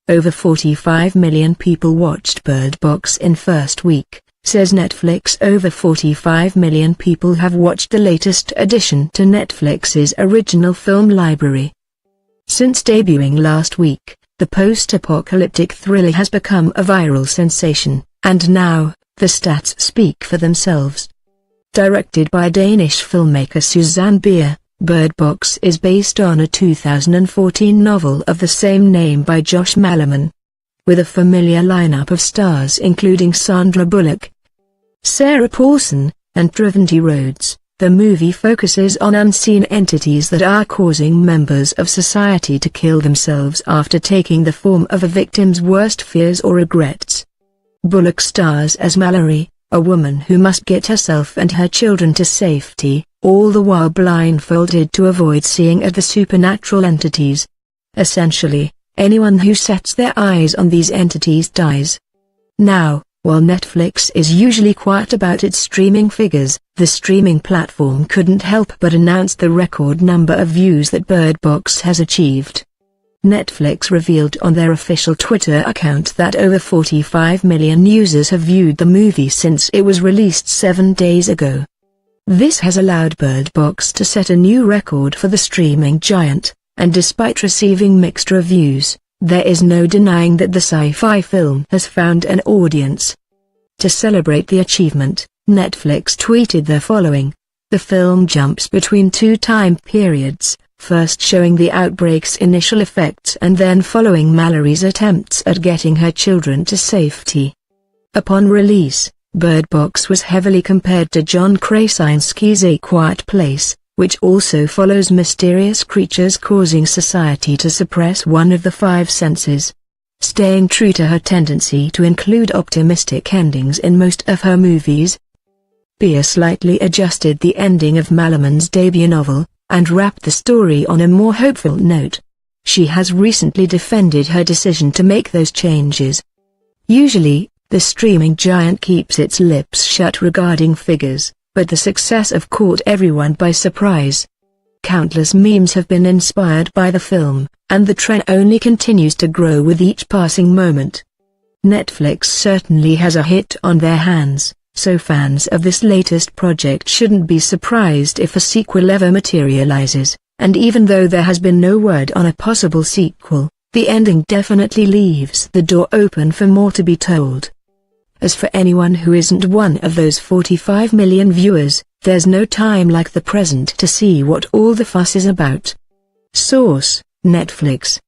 Over 45 million people watched Bird Box in first week, says Netflix. Over 45 million people have watched the latest addition to Netflix's original film library. Since debuting last week, the post-apocalyptic thriller has become a viral sensation, and now, the stats speak for themselves. Directed by Danish filmmaker Suzanne Bier, Bird Box is based on a 2014 novel of the same name by Josh Malerman. With a familiar lineup of stars including Sandra Bullock, Sarah Paulson, and Trevante Rhodes, the movie focuses on unseen entities that are causing members of society to kill themselves after taking the form of a victim's worst fears or regrets. Bullock stars as Mallory, a woman who must get herself and her children to safety, all the while blindfolded to avoid seeing the supernatural entities. Essentially, anyone who sets their eyes on these entities dies. Now, while Netflix is usually quiet about its streaming figures, the streaming platform couldn't help but announce the record number of views that Bird Box has achieved. Netflix revealed on their official Twitter account that over 45 million users have viewed the movie since it was released 7 days ago. This has allowed Bird Box to set a new record for the streaming giant, and despite receiving mixed reviews, there is no denying that the sci-fi film has found an audience. To celebrate the achievement, Netflix tweeted the following: "The film jumps between two time periods, first showing the outbreak's initial effects and then following Mallory's attempts at getting her children to safety." Upon release, Bird Box was heavily compared to John Krasinski's A Quiet Place, which also follows mysterious creatures causing society to suppress one of the five senses. Staying true to her tendency to include optimistic endings in most of her movies, Bier slightly adjusted the ending of Malerman's debut novel, and wrapped the story on a more hopeful note. She has recently defended her decision to make those changes. Usually, the streaming giant keeps its lips shut regarding figures, but the success have caught everyone by surprise. Countless memes have been inspired by the film, and the trend only continues to grow with each passing moment. Netflix certainly has a hit on their hands, so fans of this latest project shouldn't be surprised if a sequel ever materializes, and even though there has been no word on a possible sequel, the ending definitely leaves the door open for more to be told. As for anyone who isn't one of those 45 million viewers, there's no time like the present to see what all the fuss is about. Source: Netflix.